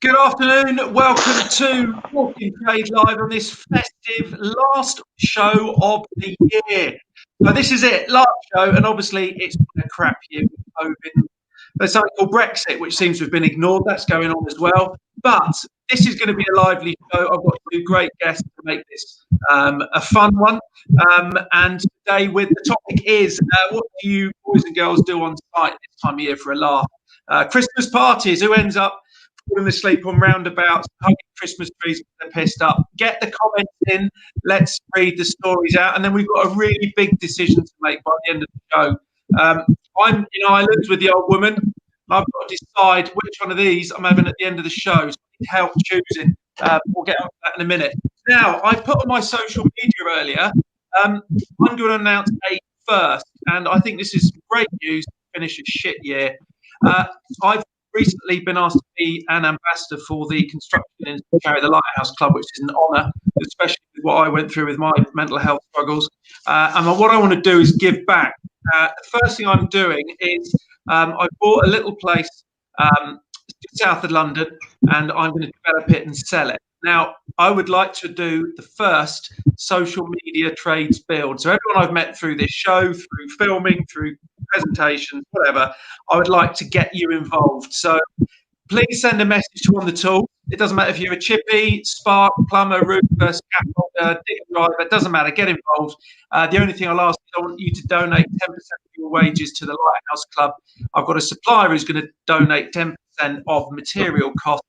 Good afternoon. Welcome to Walking Trade Live on this festive last show of the year. So this is it, last show, and obviously it's been a crap year with COVID. There's something called Brexit, which seems to have been ignored. That's going on as well. But this is going to be a lively show. I've got two great guests to make this a fun one. And today, with the topic is what do you boys and girls do on site this time of year for a laugh? Christmas parties. Who ends up falling asleep on roundabouts, hugging Christmas trees because they're pissed up? Get the comments in. Let's read the stories out, and then we've got a really big decision to make by the end of the show. I'm in Ireland with the old woman. I've got to decide which one of these I'm having at the end of the show. So I need help choosing. We'll get on to that in a minute. Now, I put on my social media earlier. I'm going to announce a first, and I think this is great news to finish a shit year. I've recently been asked to be an ambassador for the construction in the Lighthouse Club, which is an honour, especially with what I went through with my mental health struggles. And what I want to do is give back. The first thing I'm doing is I bought a little place south of London, and I'm going to develop it and sell it. Now, I would like to do the first social media trades build. So everyone I've met through this show, through filming, through presentations, whatever, I would like to get you involved. So please send a message to On The Tool. It doesn't matter if you're a chippy, spark, plumber, roofer, scaffolder, digger driver, it doesn't matter. Get involved. The only thing I'll ask is I want you to donate 10% of your wages to the Lighthouse Club. I've got a supplier who's going to donate 10% of material costs,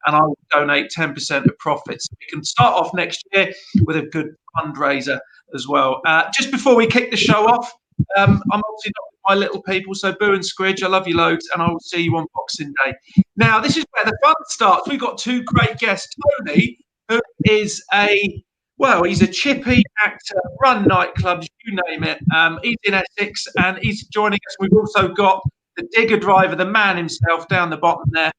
and I will donate 10% of profits. We can start off next year with a good fundraiser as well. Just before we kick the show off, I'm obviously not with my little people, so Boo and Scridge, I love you loads, and I will see you on Boxing Day. Now, this is where the fun starts. We've got two great guests. Tony, who is he's a chippy actor, run nightclubs, you name it. He's in Essex, and he's joining us. We've also got the digger driver, the man himself, down the bottom there.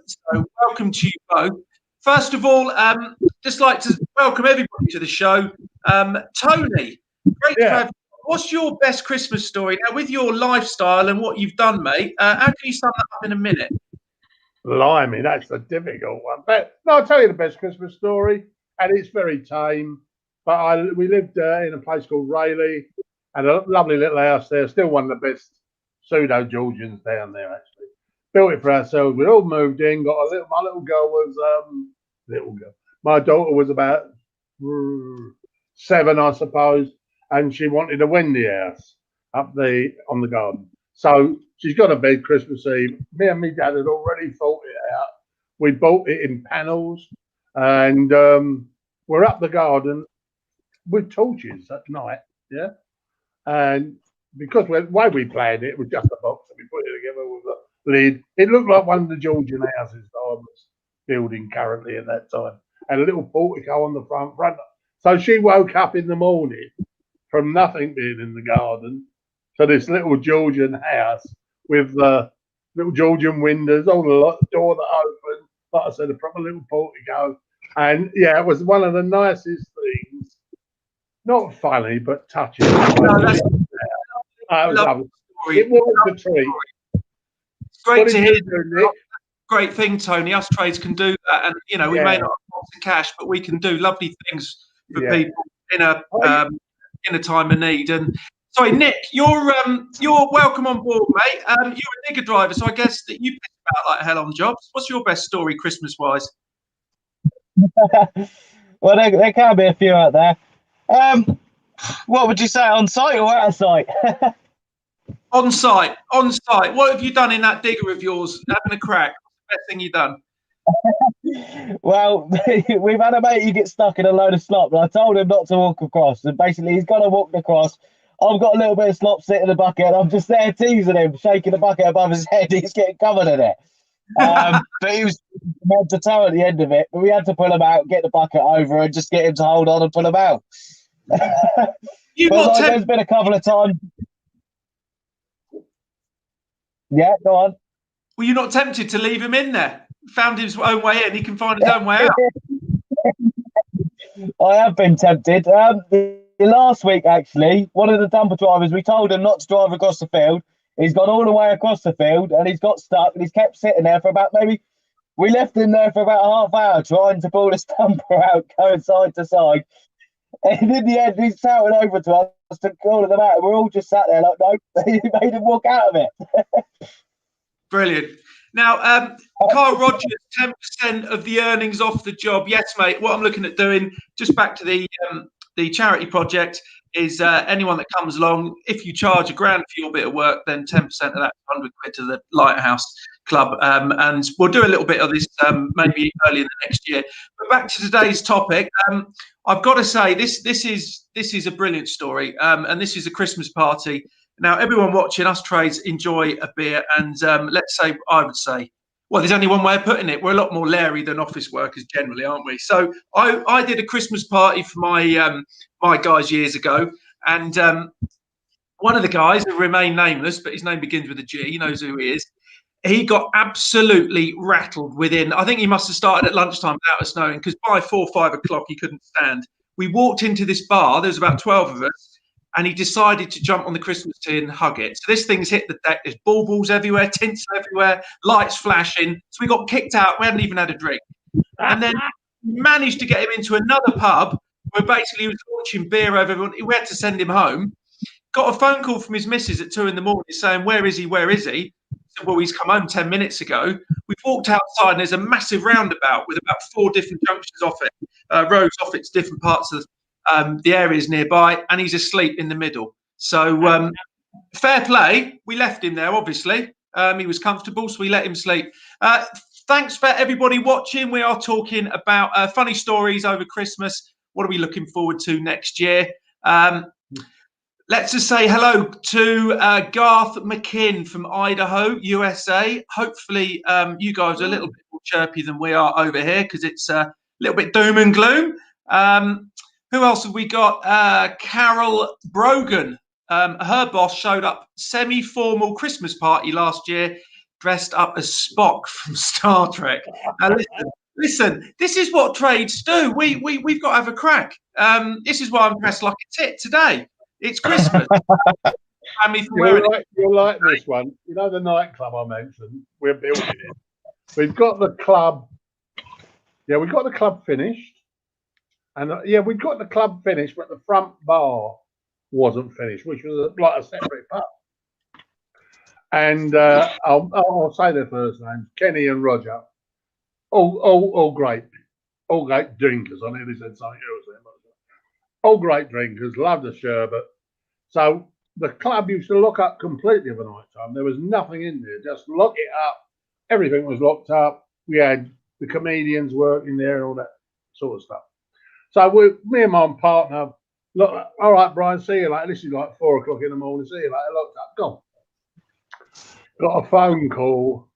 So welcome to you both. First of all, just like to welcome everybody to the show. Tony, great to have you. What's your best Christmas story? Now, with your lifestyle and what you've done, mate, how can you sum that up in a minute? Blimey, that's a difficult one. But no, I'll tell you the best Christmas story, and it's very tame. But we lived in a place called Rayleigh, and a lovely little house there. Still one of the best pseudo Georgians down there, actually. Built it for ourselves. We all moved in. My little girl was little girl. My daughter was about 7, I suppose, and she wanted a windy house on the garden. So she's got a bed Christmas Eve. Me and my dad had already thought it out. We bought it in panels, and we're up the garden with torches at night. Yeah, and because the way we planned it was just a box, and we put it together with a lid. It looked like one of the Georgian houses that I was building currently at that time, and a little portico on the front. So she woke up in the morning from nothing being in the garden to this little Georgian house with little Georgian windows, all the door that opened. Like I said, a proper little portico, and yeah, it was one of the nicest things. Not funny, but touching. It was a treat. It's great to hear. Great thing, Tony. Us trades can do that, and we may not have lots of cash, but we can do lovely things for people in a time of need. And sorry, Nick, you're welcome on board, mate. You're a digger driver, so I guess that you pick about like hell on jobs. What's your best story, Christmas wise? Well, there can be a few out there. What would you say, on site or out of site? On site. What have you done in that digger of yours? Having a crack. What's the best thing you've done? Well, we've had a mate who gets stuck in a load of slop, and I told him not to walk across. And basically, he's got to walk across. I've got a little bit of slop sitting in the bucket, and I'm just there teasing him, shaking the bucket above his head. He's getting covered in it. But he was head to toe at the end of it. But we had to pull him out, get the bucket over, and just get him to hold on and pull him out. There's been a couple of times. Yeah, go on. Were you not tempted to leave him in there? Found his own way in, he can find his own way out. I have been tempted. Last week, actually, one of the dumper drivers, we told him not to drive across the field. He's gone all the way across the field, and he's got stuck, and he's kept sitting there for about maybe We left him there for about a half hour trying to pull his bumper out, going side to side. And in the end, he's shouting over to us to call them out. We're all just sat there like, no, he made him walk out of it. Brilliant. Now, Carl Rogers, 10% of the earnings off the job. Yes, mate. What I'm looking at doing, just back to the charity project, is anyone that comes along, if you charge £1,000 for your bit of work, then 10% of that, £100 to the Lighthouse Club. And we'll do a little bit of this maybe early in the next year. But back to today's topic. I've got to say, this is a brilliant story, and this is a Christmas party. Now, everyone watching us trades enjoy a beer, and let's say, I would say, well, there's only one way of putting it. We're a lot more leery than office workers generally, aren't we? So I did a Christmas party for my guys years ago, and one of the guys, who remain nameless, but his name begins with a G, he knows who he is. He got absolutely rattled within, I think he must have started at lunchtime without us knowing, because by 4 or 5 o'clock he couldn't stand. We walked into this bar, there was about 12 of us, and he decided to jump on the Christmas tree and hug it. So this thing's hit the deck. There's baubles everywhere, tinsel everywhere, lights flashing. So we got kicked out. We hadn't even had a drink. And then managed to get him into another pub where basically he was launching beer over everyone. We had to send him home. Got a phone call from his missus at 2 in the morning saying, where is he? Where is he? Said, well, he's come home 10 minutes ago. We've walked outside and there's a massive roundabout with about 4 different junctions off it, roads off it to different parts of the areas nearby, and he's asleep in the middle. So fair play. We left him there, obviously. He was comfortable, so we let him sleep. Thanks for everybody watching. We are talking about funny stories over Christmas. What are we looking forward to next year? Let's just say hello to Garth McKinn from Idaho, USA. Hopefully you guys are a little bit more chirpy than we are over here, because it's a little bit doom and gloom. Who else have we got? Carol Brogan. Her boss showed up semi-formal Christmas party last year, dressed up as Spock from Star Trek. Now listen, this is what trades do. We've got to have a crack. This is why I'm dressed like a tit today. It's Christmas. You'll like this one. You know the nightclub I mentioned? We're building it. We've got the club. Yeah, we've got the club finished. And we've got the club finished, but the front bar wasn't finished, which was like a separate pub. And I'll say their first names, Kenny and Roger. All great drinkers. I nearly said something else there. All great drinkers, love the sherbet. So the club used to lock up completely of a night time. There was nothing in there, just lock it up. Everything was locked up. We had the comedians working there and all that sort of stuff. So me and my partner, look, all right, Brian, see you later. This is like 4 o'clock in the morning. See you later. Locked up, gone. Got a phone call.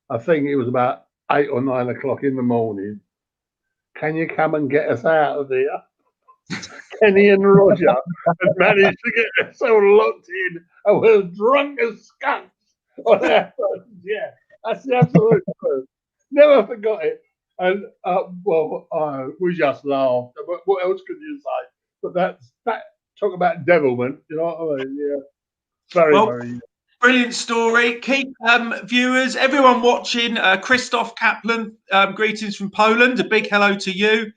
I think it was about 8 or 9 o'clock in the morning. Can you come and get us out of here? Kenny and Roger had managed to get us all locked in, and we're drunk as skunks on our phones. Yeah, that's the absolute truth. Never forgot it. And we just laughed. What else could you say? But that talk about devilment, you know what I mean? Yeah, very. Brilliant story. Keep viewers, everyone watching. Christoph Kaplan, greetings from Poland. A big hello to you.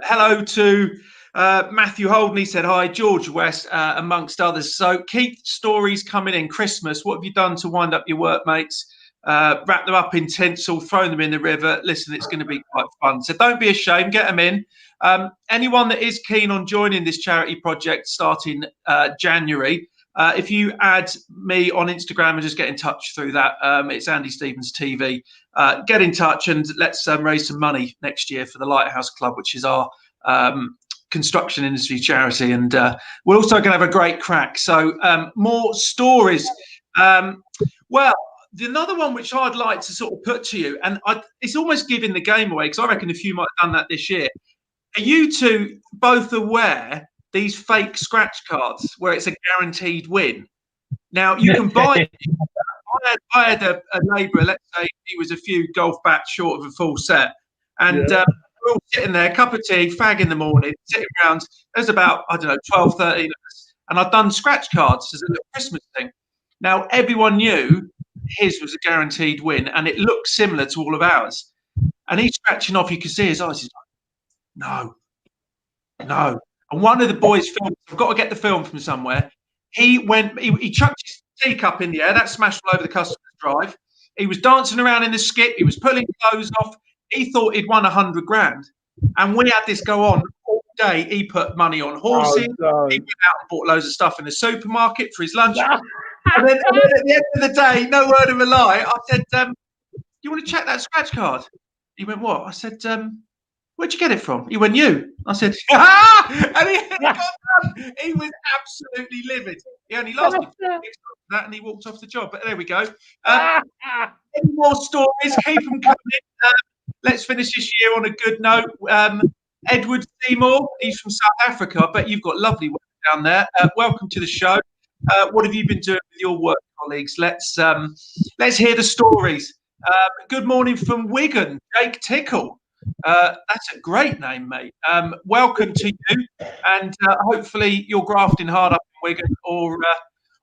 Hello to Matthew Holden. He said hi. George West, amongst others. So keep stories coming in. Christmas. What have you done to wind up your workmates? Wrap them up in tinsel, throw them in the river. Listen, it's going to be quite fun. So don't be ashamed, get them in. Anyone that is keen on joining this charity project starting January, if you add me on Instagram and just get in touch through that, it's Andy Stevens TV. Get in touch and let's raise some money next year for the Lighthouse Club, which is our construction industry charity. And we're also going to have a great crack. So more stories. Well, another one which I'd like to sort of put to you, and it's almost giving the game away, because I reckon a few might have done that this year. Are you two both aware these fake scratch cards where it's a guaranteed win? Now, you can buy I had a neighbour, let's say he was a few golf bats short of a full set, and we're all sitting there, cup of tea, fag in the morning, sitting around. There's about, 12, 13 of us, and I'd done scratch cards as a little Christmas thing. Now, everyone knew his was a guaranteed win, and it looked similar to all of ours. And he's scratching off. You could see his eyes. He's like, no. And one of the boys filmed. I've got to get the film from somewhere. He chucked his teacup in the air. That smashed all over the customer's drive. He was dancing around in the skip. He was pulling clothes off. He thought he'd won 100 grand. And we had this go on all day. He put money on horses. Oh, no. He went out and bought loads of stuff in the supermarket for his lunch. And then at the end of the day, no word of a lie, I said, you want to check that scratch card? He went, what? I said, where'd you get it from? He went, you. I said, and he was absolutely livid. He only lasted 4 weeks after that, and he walked off the job. But there we go. Any more stories? Keep them coming. Let's finish this year on a good note. Edward Seymour, he's from South Africa. I bet you've got lovely work down there. Welcome to the show. What have you been doing with your work, colleagues? Let's hear the stories. Good morning from Wigan, Jake Tickle. That's a great name, mate. Welcome to you, and hopefully you're grafting hard up in Wigan, or I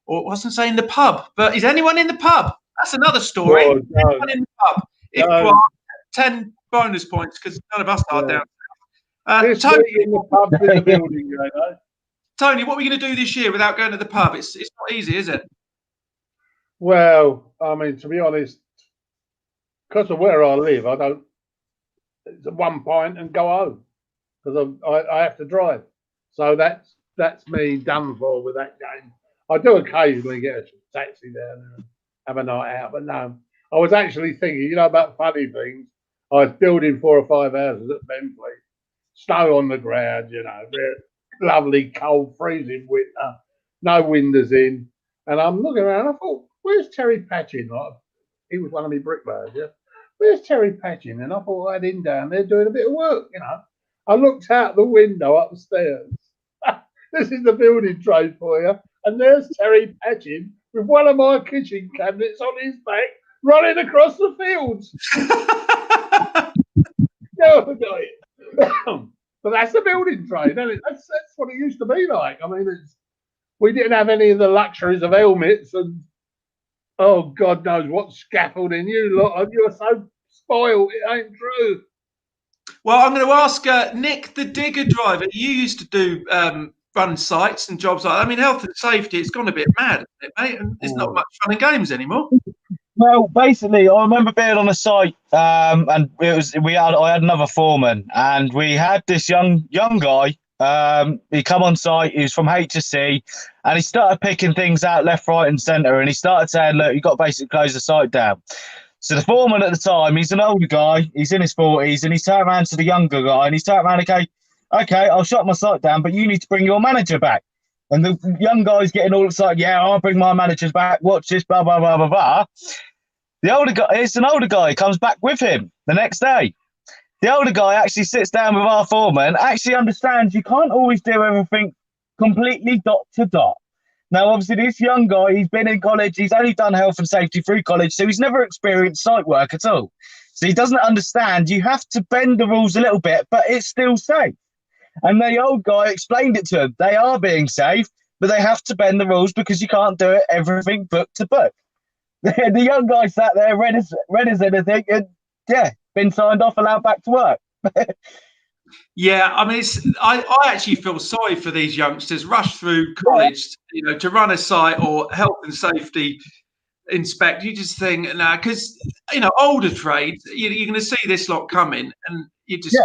wasn't saying the pub, but is anyone in the pub? That's another story. Oh, no. Anyone in the pub? If you are, 10 bonus points because none of us are down. Tony, in the pub in the building, you know. Tony, what are we going to do this year without going to the pub? It's not easy, is it? Well, I mean, to be honest, because of where I live, I don't. It's a 1 pint and go home because I have to drive. So that's me done for with that game. I do occasionally get a taxi down there and have a night out, but no. I was actually thinking, about funny things. I was building 4 or 5 houses at Bentley, snow on the ground, lovely, cold, freezing winter, no windows in. And I'm looking around, I thought, where's Terry Patchin? Like, he was one of my bricklayers, yeah. Where's Terry Patchin? And I thought I had him down there doing a bit of work, I looked out the window upstairs. This is the building trade for you. And there's Terry Patchin with one of my kitchen cabinets on his back, running across the fields. But that's the building trade, isn't it? That's what it used to be like. I mean, we didn't have any of the luxuries of helmets and God knows what scaffolding. You're so spoiled. It ain't true. Well, I'm going to ask Nick, the digger driver. You used to do run sites and jobs like that. I mean, health and safety, it's gone a bit mad, isn't it, mate? And there's not much fun and games anymore. Well, basically, I remember being on a site, and I had another foreman, and we had this young guy. He come on site. He was from HSC, and he started picking things out left, right, and centre. And he started saying, "Look, you got to basically close the site down." So the foreman at the time, he's an older guy. He's in his 40s, and he's turned around to the younger guy, and he's turned around, okay, I'll shut my site down, but you need to bring your manager back. And the young guy's getting all excited. Yeah, I'll bring my managers back. Watch this, blah blah blah blah blah. The older guy, it's an older guy, comes back with him the next day. The older guy actually sits down with our foreman, actually understands you can't always do everything completely dot to dot. Now, obviously, this young guy, he's been in college, he's only done health and safety through college, so he's never experienced site work at all. So he doesn't understand you have to bend the rules a little bit, but it's still safe. And the old guy explained it to him. They are being safe, but they have to bend the rules because you can't do it everything book to book. The young guy sat there, read as anything, and been signed off, allowed back to work. Yeah, I mean, I actually feel sorry for these youngsters rush through college, to run a site or health and safety inspect. You just think, because older trades, you're going to see this lot coming, and you just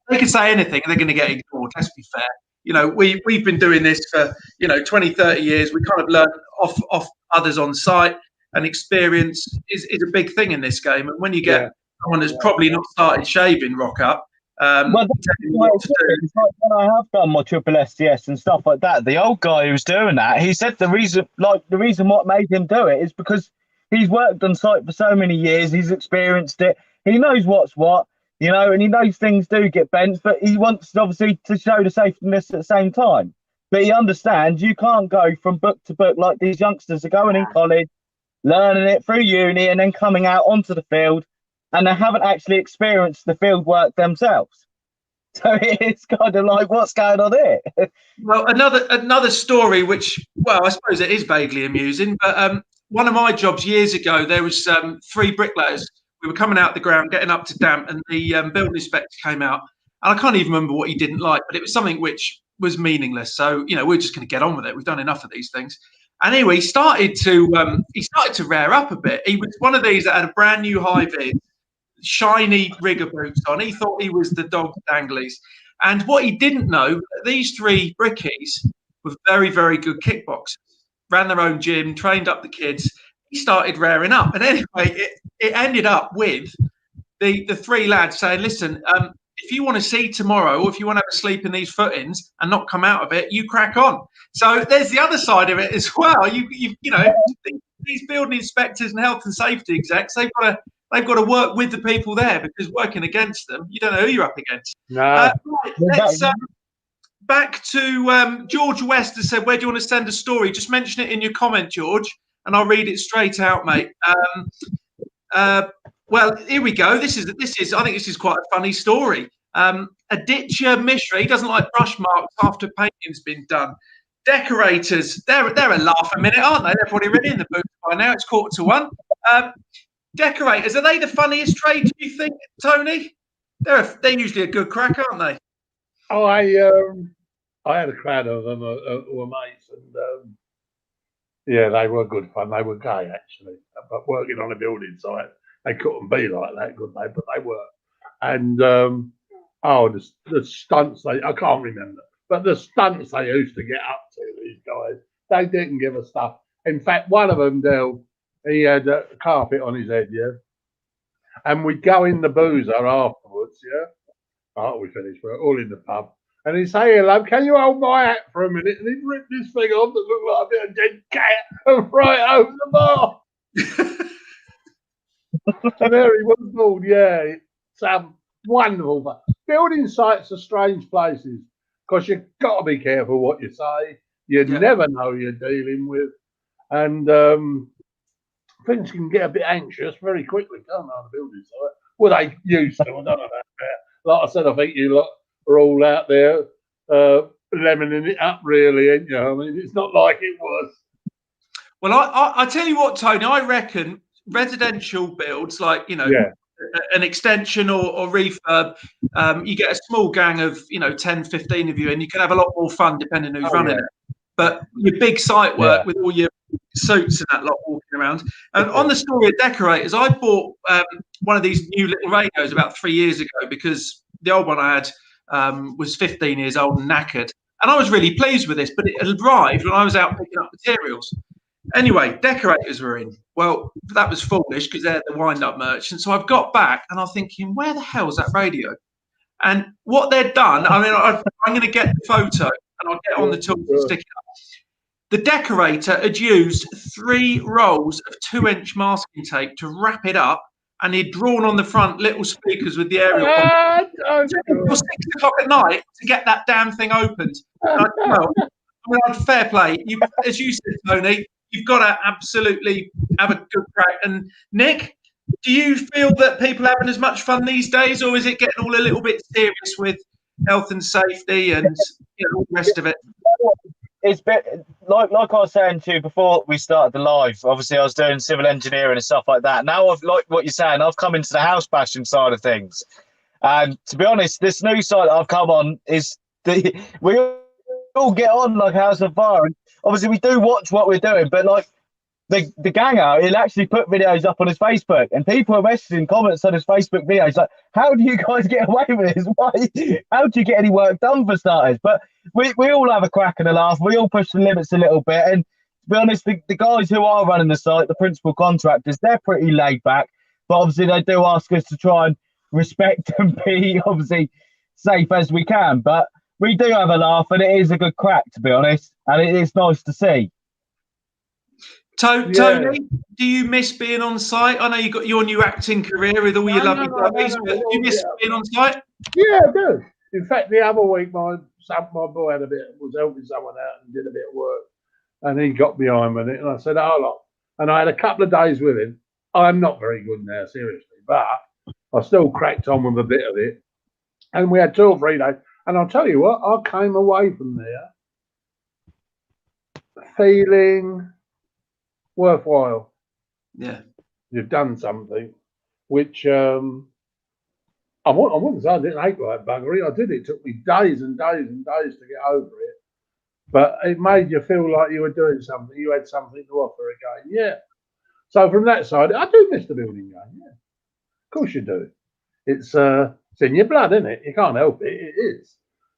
they can say anything, and they're going to get ignored. Let's be fair. We've been doing this for 20, 30 years. We kind of learn off others on site. And experience is a big thing in this game. And when you get someone that's probably not started shaving rock up, when I have done my triple STS and stuff like that, the old guy who was doing that, he said the reason what made him do it is because he's worked on site for so many years, he's experienced it, he knows what's what, and he knows things do get bent, but he wants obviously to show the safetyness at the same time. But he understands you can't go from book to book like these youngsters are going in college, learning it through uni and then coming out onto the field, and they haven't actually experienced the field work themselves. So it's kind of like, what's going on here? Well, another story, which, I suppose it is vaguely amusing, but one of my jobs years ago, there was 3 bricklayers. We were coming out the ground, getting up to damp, and the building inspector came out. And I can't even remember what he didn't like, but it was something which was meaningless. So, we're just going to get on with it. We've done enough of these things. And anyway, he started to rear up a bit. He was one of these that had a brand new high vis, shiny rigger boots on. He thought he was the dog danglies. And what he didn't know, these 3 brickies were very, very good kickboxers, ran their own gym, trained up the kids. He started rearing up. And anyway, it ended up with the 3 lads saying, listen, if you want to see tomorrow, or if you want to have a sleep in these footings and not come out of it, you crack on. So there's the other side of it as well. These building inspectors and health and safety execs, they've got to work with the people there, because working against them, you don't know who you're up against. No. Let's back to George West has said, where do you want to send a story? Just mention it in your comment, George, and I'll read it straight out, mate. Well, here we go. This is. I think this is quite a funny story. Aditya Mishra, he doesn't like brush marks after painting's been done. Decorators, they're a laugh a minute, aren't they? They're probably already in the booth by now. It's 1:45. Decorators, are they the funniest trade, do you think, Tony? They're usually a good crack, aren't they? Oh, I had a crowd of them who were mates, and yeah, they were good fun. They were gay, actually, but working on a building site, they couldn't be like that, could they? But they were. And the stunts I can't remember, but the stunts they used to get up to, these guys, they didn't give a stuff. In fact, one of them, Del, he had a carpet on his head, yeah, and we'd go in the boozer afterwards, yeah. Oh, we finished, we're all in the pub. And he'd say, "Hey, love, can you hold my hat for a minute?" And he'd rip this thing off that looked like a bit of dead cat and throw it over the bar. And there he was called, yeah. It's wonderful. But building sites are strange places, because you've got to be careful what you say. You never know you're dealing with. And things can get a bit anxious very quickly, can't they, on a building site? Well, they used to. I don't know about that. Like I said, I think you lot are all out there lemoning it up, really, ain't you? I mean, it's not like it was. Well, I tell you what, Tony, I reckon residential builds, like, an extension or refurb, you get a small gang of, 10, 15 of you, and you can have a lot more fun depending who's running it. But your big site work with all your suits and that lot walking around. And on the story of decorators, I bought one of these new little radios about 3 years ago, because the old one I had was 15 years old and knackered. And I was really pleased with this, but it arrived when I was out picking up materials. Anyway, decorators were in. Well, that was foolish, because they're the wind-up merchant. So I've got back and I'm thinking, where the hell's that radio? And what they'd done, I mean, I'm going to get the photo and I'll get on the tools and stick it up. The decorator had used 3 rolls of 2-inch masking tape to wrap it up, and he'd drawn on the front little speakers with the aerial. It took until 6 o'clock at night to get that damn thing opened. Fair play. As you said, Tony, you've got to absolutely have a good crack. And Nick, do you feel that people are having as much fun these days, or is it getting all a little bit serious with health and safety and all the rest of it? It's been like I was saying to you before we started the live. Obviously, I was doing civil engineering and stuff like that. Now, I've like what you're saying. I've come into the house bashing side of things, and to be honest, this new site that I've come on is we all get on like house of fire. And obviously, we do watch what we're doing, but like the ganger, he'll actually put videos up on his Facebook, and people are messaging comments on his Facebook videos like, "How do you guys get away with this? Why? How do you get any work done, for starters?" But we all have a crack and a laugh. We all push the limits a little bit. And to be honest, the guys who are running the site, the principal contractors, they're pretty laid back. But obviously, they do ask us to try and respect and be obviously safe as we can. But we do have a laugh, and it is a good crack, to be honest. And it is nice to see. Tony, do you miss being on site? I know you got your new acting career with all your lovely buddies, but do you miss being on site? Yeah, I do. In fact, the other week, my boy was helping someone out and did a bit of work, and he got behind with it, and I said, "Oh, look," and I had a couple of days with him. I'm not very good now, seriously, but I still cracked on with a bit of it, and we had 2 or 3 days. And I'll tell you what, I came away from there feeling worthwhile. Yeah. You've done something which I wouldn't say I didn't hate like buggery. I did. It took me days and days and days to get over it. But it made you feel like you were doing something. You had something to offer again. Yeah. So from that side, I do miss the building game. Yeah. Of course you do. It's in your blood, isn't it? You can't help it. It is.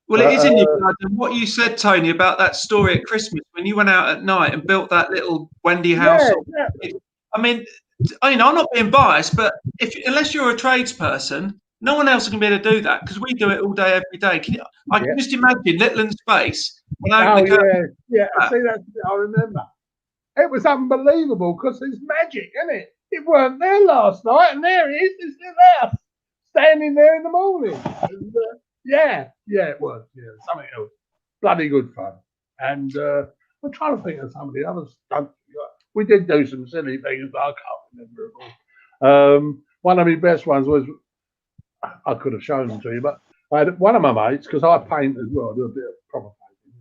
Well, it is in your blood. And what you said, Tony, about that story at Christmas when you went out at night and built that little Wendy house. Yeah, exactly. I mean, I'm not being biased, but unless you're a tradesperson, no one else can be able to do that because we do it all day, every day. I can just imagine Litland Space. Yeah. See, that's I remember. It was unbelievable because it's magic, isn't it? It weren't there last night, and there it is. It's still there, standing there in the morning. And, it was. Yeah, something else. Bloody good fun. And I'm trying to think of some of the other stuff. We did do some silly things, but I can't remember it all. One of my best ones was, I could have shown them to you, but I had one of my mates, because I paint as well, I do a bit of proper painting,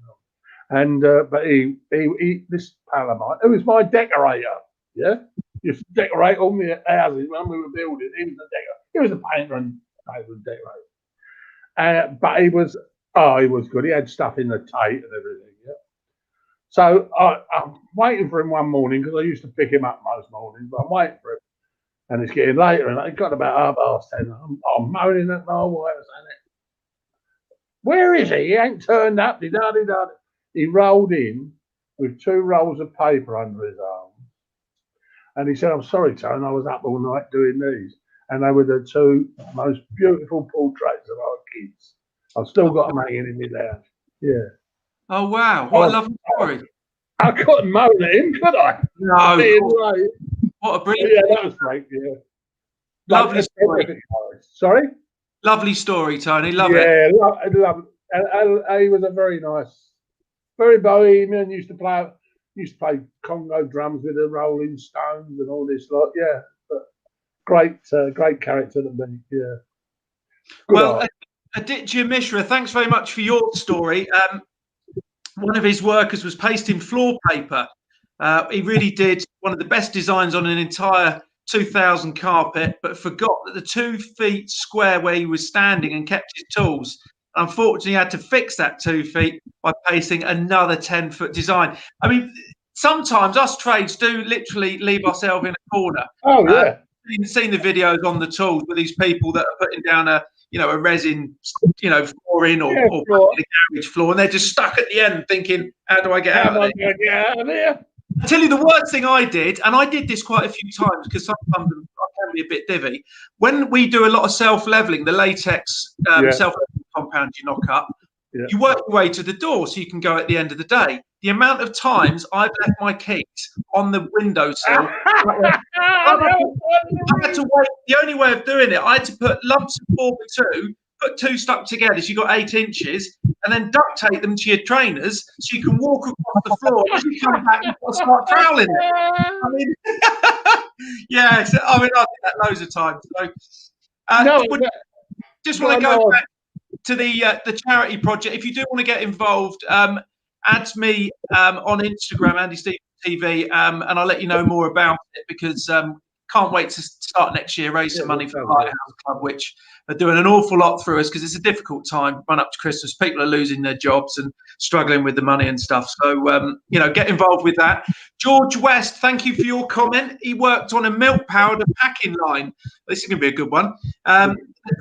and but he this pal of mine, who was my decorator, yeah, used to decorate all the houses when we were building. He was a decorator. He was a painter and decorator. But he was good. He had stuff in the Tate and everything, yeah. So I'm waiting for him one morning because I used to pick him up most mornings, but I'm waiting for him. And it's getting later, and it got about 10:30. I'm moaning at my wife saying, "Where is he? He ain't turned up." He rolled in with 2 rolls of paper under his arm. And he said, "I'm sorry, Tone, I was up all night doing these." And they were the 2 most beautiful portraits of our kids. I've still got them hanging in my house. Yeah. Oh, wow. What a lovely story. I couldn't moan at him, could I? No. What a brilliant. Yeah, that was great. Yeah. Lovely story. Sorry? Lovely story, Tony. Love it. Yeah, love it. And he was a very nice, very bohemian. Used to play Congo drums with the Rolling Stones and all this lot. Yeah, but great character to me. Yeah. Well, Aditya Mishra, thanks very much for your story. One of his workers was pasting floor paper. He really did one of the best designs on an entire 2000 carpet, but forgot that the 2 feet square where he was standing and kept his tools. Unfortunately, he had to fix that 2 feet by pasting another 10-foot design. I mean, sometimes us trades do literally leave ourselves in a corner. Oh, yeah. Seen the videos on the tools with these people that are putting down a resin, flooring or a garage floor, and they're just stuck at the end thinking, how do I get out of here? I tell you the worst thing I did, and I did this quite a few times because sometimes I can be a bit divvy. When we do a lot of self-leveling, the latex self-leveling compound you knock up, you work your way to the door so you can go at the end of the day. The amount of times I've left my keys on the windowsill, I had to wait. The only way of doing it, I had to put lumps of 4x2, put 2 stuck together, so you got 8 inches, and then duct tape them to your trainers so you can walk across the floor. As you come back, you've got to start troweling it. I mean, I did that loads of times. So, just want to go back to the charity project. If you do want to get involved, add me on Instagram, Andy Stevens TV, and I'll let you know more about it because can't wait to start next year, raise some money for the Lighthouse Club, which are doing an awful lot through us because it's a difficult time, run up to Christmas. People are losing their jobs and struggling with the money and stuff. So, get involved with that. George West, thank you for your comment. He worked on a milk powder packing line. This is going to be a good one.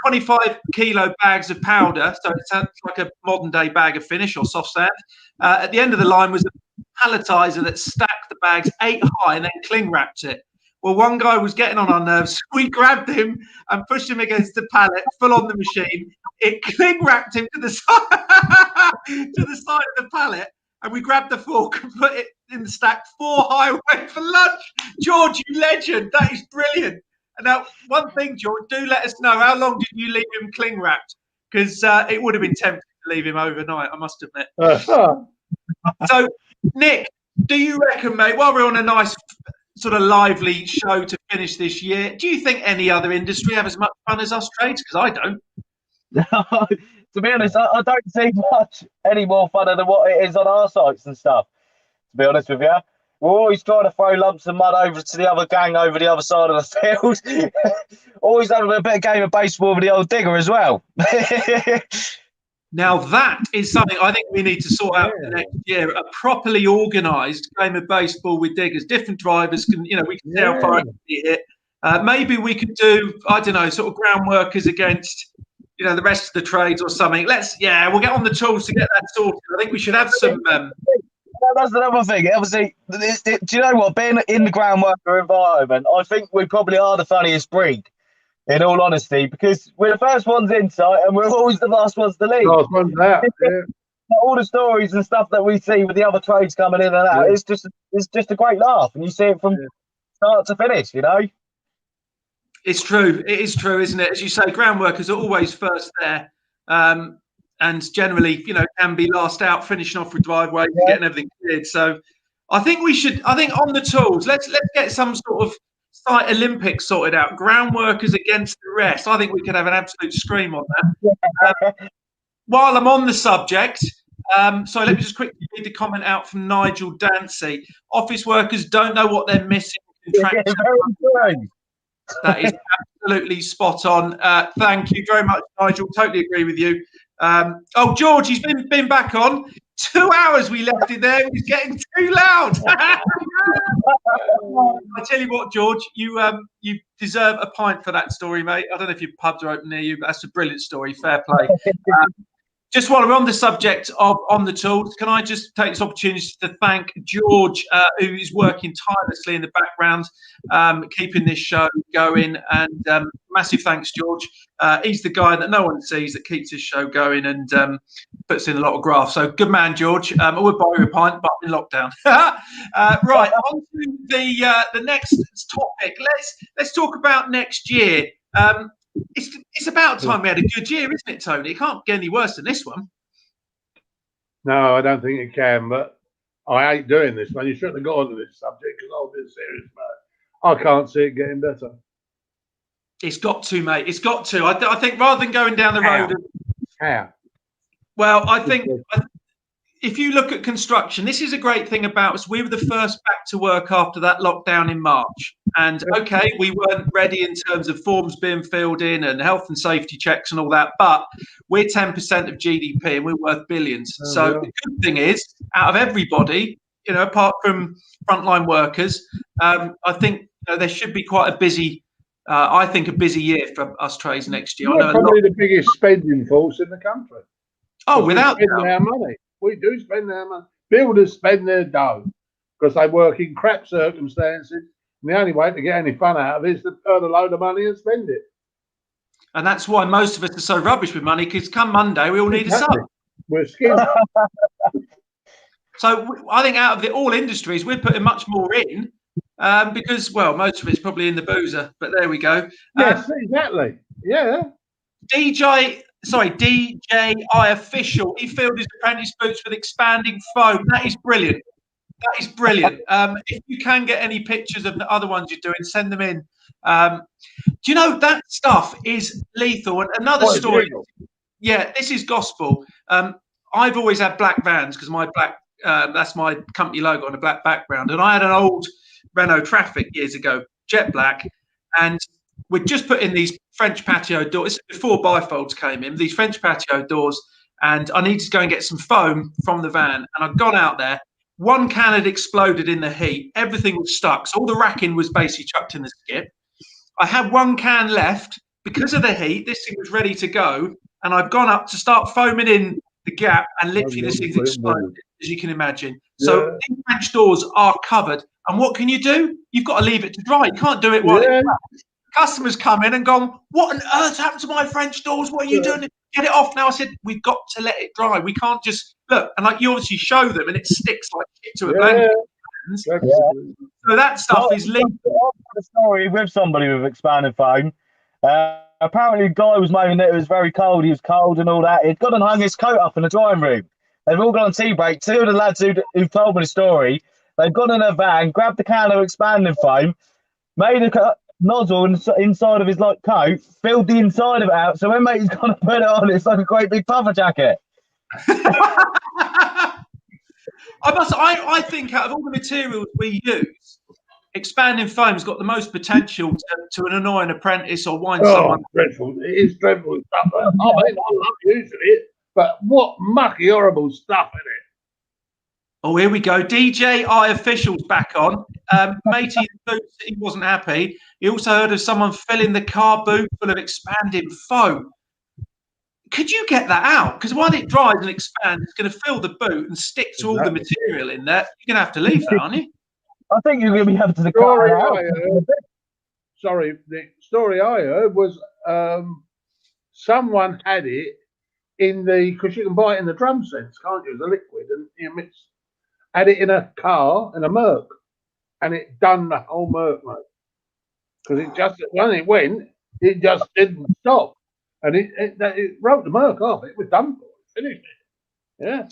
25 kilo bags of powder. So it sounds like a modern day bag of finish or soft sand. At the end of the line was a palletizer that stacked the bags 8 high and then cling wrapped it. Well, one guy was getting on our nerves. We grabbed him and pushed him against the pallet, full on the machine. It cling wrapped him to the side of the pallet, and we grabbed the fork and put it in the stack 4 high, went for lunch. George, you legend! That is brilliant. And now, one thing, George, do let us know how long did you leave him cling wrapped? Because it would have been tempting to leave him overnight, I must admit. So, Nick, do you reckon, mate, while we're on a nice sort of lively show to finish this year, do you think any other industry have as much fun as us trades? Because I don't. To be honest, I don't see much any more fun than what it is on our sites and stuff, to be honest with you. We're always trying to throw lumps of mud over to the other gang over the other side of the field. Always having a bit of game of baseball with the old digger as well. Now that is something I think we need to sort out for next year. A properly organised game of baseball with diggers. Different drivers can, we can see how far it can be hit. Maybe we could do, I don't know, sort of ground workers against, the rest of the trades or something. We'll get on the tools to get that sorted. I think we should have some. That's another thing. Obviously, do you know what? Being in the ground worker environment, I think we probably are the funniest breed. In all honesty, because we're the first ones in sight and we're always the last ones to leave. Last one's out, yeah. All the stories and stuff that we see with the other trades coming in and out, it's just a great laugh, and you see it from start to finish. It's true. It is true, isn't it? As you say, ground workers are always first there, and generally, can be last out, finishing off with driveways, getting everything cleared. So, I think we should. I think on the tools, let's get some sort of site Olympics sorted out. Ground workers against the rest. I think we could have an absolute scream on that. While I'm on the subject, so let me just quickly read the comment out from Nigel Dancy. Office workers don't know what they're missing. That is absolutely spot on. Thank you very much, Nigel. Totally agree with you. George, he's been back on. 2 hours we left it there. He's getting too loud. I tell you what, George, you deserve a pint for that story, mate. I don't know if your pubs are open near you, but that's a brilliant story. Fair play. Just while we're on the subject of On the Tools, can I just take this opportunity to thank George, who is working tirelessly in the background, keeping this show going. And massive thanks, George. He's the guy that no one sees that keeps this show going and puts in a lot of graft. So good man, George. I would buy you a pint, but I'm in lockdown. Right, on to the next topic. Let's talk about next year. It's about time we had a good year, isn't it, Tony? It can't get any worse than this one. No, I don't think it can, but I hate doing this, man. You shouldn't have got onto this subject because I'll be serious about it. I can't see it getting better. It's got to, mate. It's got to. I think rather than going down the road. How? Well, I think if you look at construction, this is a great thing about us. We were the first back to work after that lockdown in March. And okay, we weren't ready in terms of forms being filled in and health and safety checks and all that, but we're 10% of GDP and we're worth billions. The good thing is, out of everybody, apart from frontline workers, I think there should be quite a busy year for us trades next year. We're probably the biggest spending force in the country. Oh, without doubt. Our money. We do spend our money. Builders spend their dough because they work in crap circumstances. And the only way to get any fun out of it is to earn a load of money and spend it. And that's why most of us are so rubbish with money, because come Monday, we all need a sub. We're skinned. So I think out of all industries, we're putting much more in because, well, most of it's probably in the boozer. But there we go. Yes, exactly. Yeah. DJI official. He filled his apprentice boots with expanding foam. That is brilliant. That is brilliant. If you can get any pictures of the other ones you're doing, send them in. Do you know that stuff is lethal? And another story. Yeah, this is gospel. I've always had black vans because my black, that's my company logo on a black background. And I had an old Renault Traffic years ago, jet black. And we'd just put in these French patio doors before bifolds came in, these French patio doors. And I needed to go and get some foam from the van. And I'd gone out there. One can had exploded in the heat. Everything was stuck. So all the racking was basically chucked in the skip. I had one can left. Because of the heat, this thing was ready to go. And I've gone up to start foaming in the gap. And literally this thing's exploded, as you can imagine. So these French doors are covered. And what can you do? You've got to leave it to dry. You can't do it while it's wet. Customers come in and gone, what on earth happened to my French doors? What are you doing? Get it off now. I said, we've got to let it dry. We can't just look. And like you obviously show them and it sticks like shit to a blanket. So that stuff is linked. A story with somebody with expanded foam. Apparently, the guy was moaning that it was very cold. He was cold and all that. He'd gone and hung his coat up in the drying room. They've all gone on tea break. Two of the lads who told me the story, they've gone in a van, grabbed the can of expanding foam, made a nozzle inside of his coat, filled the inside of it out. So when mate's gonna put it on, it's like a great big puffer jacket. I think out of all the materials we use, expanding foam's got the most potential to annoy an apprentice or wind someone. Dreadful. It is dreadful stuff. I mean, I love using it, but what mucky, horrible stuff in it. Oh, here we go. DJI officials back on. Matey Boot said he wasn't happy. He also heard of someone filling the car boot full of expanding foam. Could you get that out? Because when it dries and expands, it's going to fill the boot and stick to all the material in there. You're going to have to leave that, aren't you? I think you're going to be able to cut it out. The story I heard was someone had it in because you can buy it in the drum sense, can't you? The liquid, and had it in a car, in a Merc, and it done the whole Merc, mate. Because when it went, it just didn't stop. And it wrote the Merc off. It was done for. It finished it. Yeah.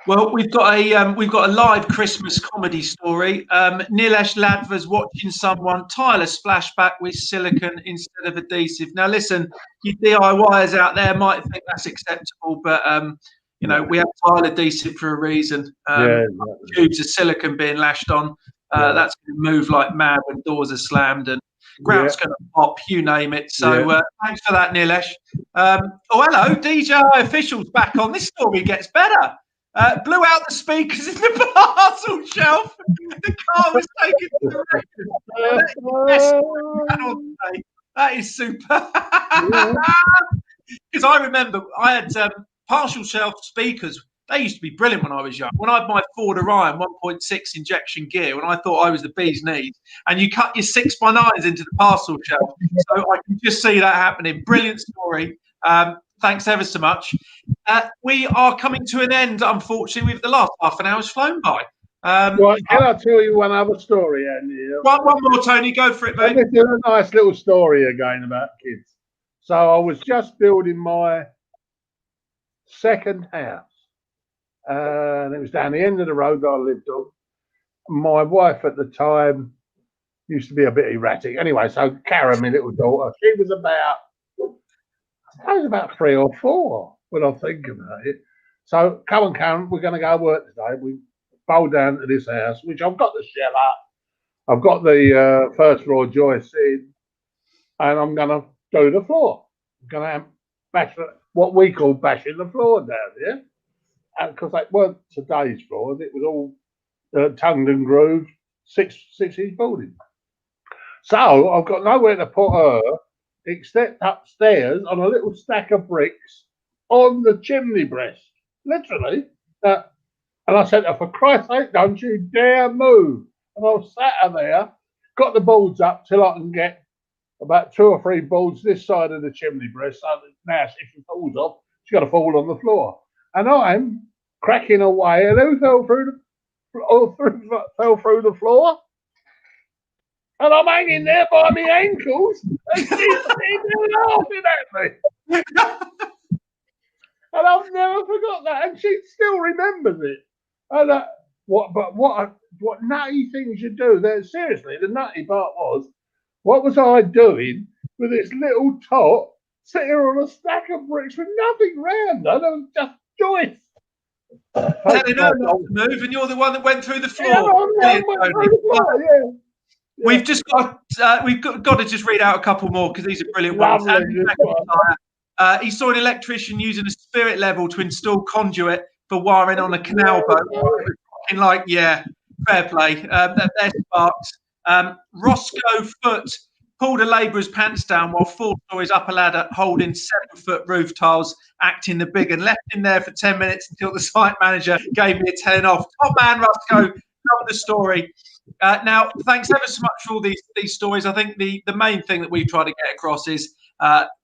Well, we've got a live Christmas comedy story. Nilesh Ladva's watching someone tile a splashback with silicone instead of adhesive. Now, listen, you DIYers out there might think that's acceptable, but we have tile adhesive for a reason. Tubes of silicone being lashed on, that's going to move like mad when doors are slammed and ground's going to pop, you name it. So thanks for that, Nilesh. Hello, DJI officials back on. This story gets better. Blew out the speakers in the parcel shelf. The car was taken to the record. That is super. Because I remember I had partial shelf speakers. They used to be brilliant when I was young. When I had my Ford Orion 1.6 injection gear, when I thought I was the bee's knees, and you cut your 6x9s into the parcel shelf. So I can just see that happening. Brilliant story. Thanks ever so much. We are coming to an end, unfortunately, with the last half an hour's flown by. Right, can I tell you one other story, Andy? One more, Tony. Go for it, mate. This is a nice little story again about kids. So I was just building my second house. And it was down the end of the road that I lived on. My wife at the time used to be a bit erratic. Anyway, so Karen, my little daughter, she was about 3 or 4 when I think about it. So, come on, Karen, we're going to go work today. We bowl down to this house, which I've got the shell up. I've got the first floor joists in, and I'm going to do the floor. I'm going to bash what we call bashing the floor down here. Because they weren't today's floor, it was all tongued and grooved, 6-inch boarding. So I've got nowhere to put her except upstairs on a little stack of bricks on the chimney breast, literally. And I said to her, for Christ's sake, don't you dare move. And I sat her there, got the boards up till I can get about 2 or 3 boards this side of the chimney breast. So now if she falls off, she's got to fall on the floor. And I'm cracking away, and who fell through the floor? And I'm hanging there by my ankles, and she's laughing at me. And I've never forgot that, and she still remembers it. And what nutty things you do there? Seriously, the nutty part was, what was I doing with this little tot sitting on a stack of bricks with nothing round her? There was just joists. Telling her not to move, and you're the one that went through the floor. We've just got to just read out a couple more because these are brilliant ones. He saw an electrician using a spirit level to install conduit for wiring on a canal boat. Fair play. They're sparks. Roscoe Foot pulled a labourer's pants down while 4 stories up a ladder holding 7-foot roof tiles, acting the big, and left him there for 10 minutes until the site manager gave me a 10 off. Top man, Roscoe. Love the story. Now, thanks ever so much for all these stories. I think the main thing that we've tried to get across is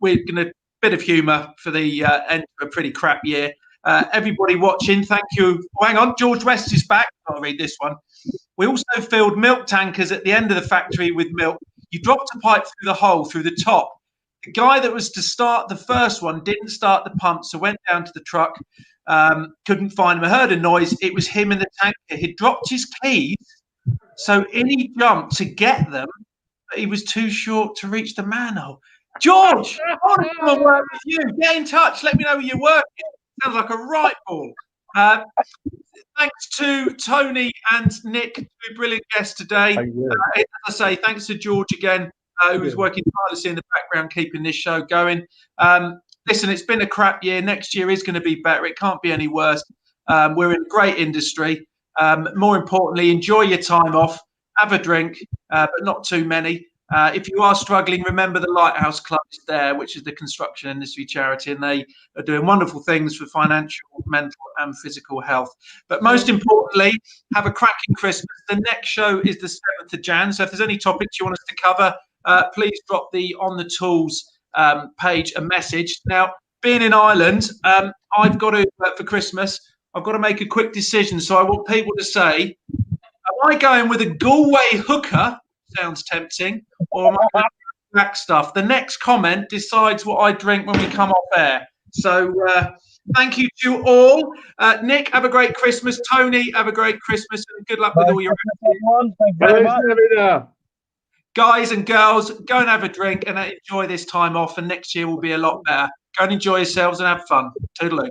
we're going to bit of humour for the end of a pretty crap year. Everybody watching, thank you. Oh, hang on, George West is back. I'll read this one. We also filled milk tankers at the end of the factory with milk. You dropped a pipe through the hole, through the top. The guy that was to start the first one didn't start the pump, so went down to the truck, couldn't find him. I heard a noise. It was him in the tanker. He'd dropped his keys, so in he jumped to get them, but he was too short to reach the manhole. George, I want to come and work with you. Get in touch. Let me know where you're working. Sounds like a right ball. Thanks to Tony and Nick, two brilliant guests today. As I say, thanks to George again, who's working tirelessly in the background, keeping this show going. Listen, it's been a crap year. Next year is going to be better. It can't be any worse. We're in a great industry. More importantly, enjoy your time off. Have a drink, but not too many. If you are struggling, remember the Lighthouse Club is there, which is the construction industry charity, and they are doing wonderful things for financial, mental, and physical health. But most importantly, have a cracking Christmas. The next show is the 7th of Jan. So if there's any topics you want us to cover, please drop the On the Tools page a message. Now, being in Ireland, I've got to, for Christmas, I've got to make a quick decision. So I want people to say, am I going with a Galway hooker? Sounds tempting. Or am I going to back stuff? The next comment decides what I drink when we come off air. So thank you to all. Nick, have a great Christmas. Tony, have a great Christmas, and good luck with all your everyone. Thank you very much. Guys and girls, go and have a drink and enjoy this time off, and next year will be a lot better. Go and enjoy yourselves and have fun. Toodaloo.